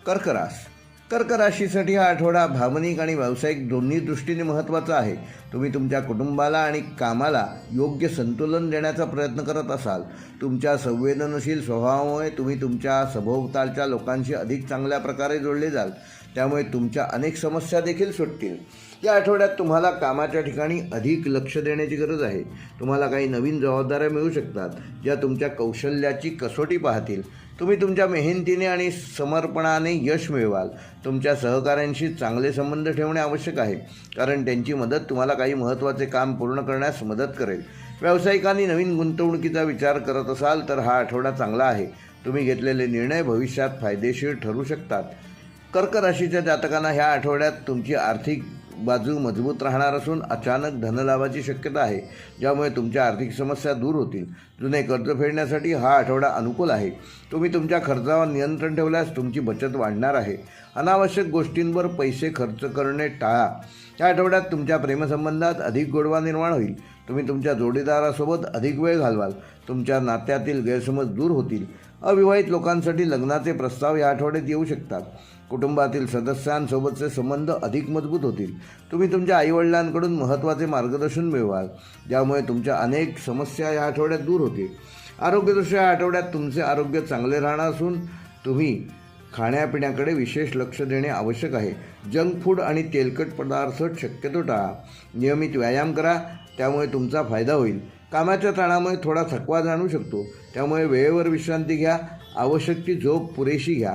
कर्क राशीसाठी हा आठवडा भावनिक आणि व्यावसायिक दोन्ही दृष्टीने महत्त्वाचा आहे. तुम्ही तुमच्या कुटुंबाला आणि कामाला योग्य संतुलन देण्याचा प्रयत्न करत असाल. तुमच्या संवेदनशील स्वभावामुळे तुम्ही तुमच्या सभोवतालच्या लोकांशी अधिक चांगल्या प्रकारे जोडले जाल. त्यामुळे तुमच्या अनेक समस्या देखील सुटतील. या आठवड्यात तुम्हाला कामाच्या ठिकाणी अधिक लक्ष देण्याची गरज आहे. तुम्हाला काही नवीन जबाबदाऱ्या मिळू शकतात ज्या तुमच्या कौशल्याची कसोटी पाहतील. तुम्ही तुमच्या मेहनतीने आणि समर्पणाने यश मिळवाल. तुमच्या सहकाऱ्यांशी चांगले संबंध ठेवणे आवश्यक आहे, कारण त्यांची मदत तुम्हाला काही महत्त्वाचे काम पूर्ण करण्यास मदत करेल. व्यावसायिकांनी नवीन गुंतवणुकीचा विचार करत असाल तर हा आठवडा चांगला आहे. तुम्ही घेतलेले निर्णय भविष्यात फायदेशीर ठरू शकतात. कर्क राशीच्या जातकांना ह्या आठवड्यात तुमची आर्थिक बाजू मजबूत राहणार असून अचानक धनलाभाची शक्यता आहे, ज्यामुळे तुमच्या आर्थिक समस्या दूर होतील. जुने कर्ज फेडण्यासाठी हा आठवडा अनुकूल आहे. तुम्ही तुमच्या खर्चावर नियंत्रण ठेवल्यास तुमची बचत वाढणार आहे. अनावश्यक गोष्टींवर पैसे खर्च करणे टाळा. या आठवड्यात तुमच्या प्रेमसंबंधात अधिक गोडवा निर्माण होईल. तुम्ही तुमच्या जोडीदारासोबत अधिक वेळ घालवाल. तुमच्या नात्यातील गैरसमज दूर होतील. अविवाहित लोकांसाठी लग्नाचे प्रस्ताव या आठवड्यात येऊ शकतात. कुटुंबातील सदस्यांसोबतचे संबंध अधिक मजबूत होतील. तुम्ही तुमच्या आईवडिलांकडून महत्त्वाचे मार्गदर्शन मिळवाल, ज्यामुळे तुमच्या अनेक समस्या या आठवड्यात दूर होतील. आरोग्यदृष्ट्या या आठवड्यात तुमचे आरोग्य चांगले राहणार असून तुम्ही खाण्यापिण्याकडे विशेष लक्ष देणे आवश्यक आहे. जंक फूड आणि तेलकट पदार्थ शक्यतो टाळा. नियमित व्यायाम करा, त्यामुळे तुमचा फायदा होईल. कामाच्या ताणामुळे थोडा थकवा जाणवू शकतो, त्यामुळे वेळेवर विश्रांती घ्या. आवश्यक ती झोप पुरेशी घ्या.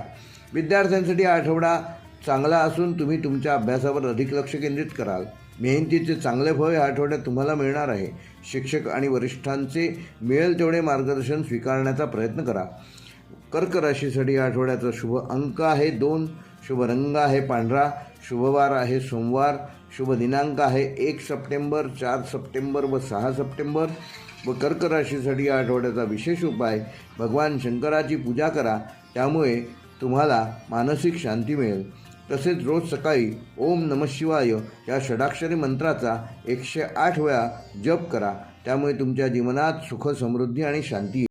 विद्यार्थ्यांसाठी हा आठवडा चांगला असून तुम्ही तुमच्या अभ्यासावर अधिक लक्ष केंद्रित कराल. मेहनतीचे चांगले फळ या आठवड्यात तुम्हाला मिळणार आहे. शिक्षक आणि वरिष्ठांचे मिळेल तेवढे मार्गदर्शन स्वीकारण्याचा प्रयत्न करा. कर्क राशीसाठी या आठवड्याचा शुभ अंक आहे 2. शुभ रंग आहे पांढरा. शुभवार आहे सोमवार. शुभ दिनांक आहे 1 सप्टेंबर, 4 सप्टेंबर व 6 सप्टेंबर. व कर्क राशीसाठी या आठवड्याचा विशेष उपाय भगवान शंकराची पूजा करा, त्यामुळे तुम्हाला मानसिक शांती मिळेल. तसेच रोज सकाळी ओम नमः शिवाय या षडाक्षरी मंत्राचा 108 वेळा जप करा, त्यामुळे तुमच्या जीवनात सुख, समृद्धी आणि शांती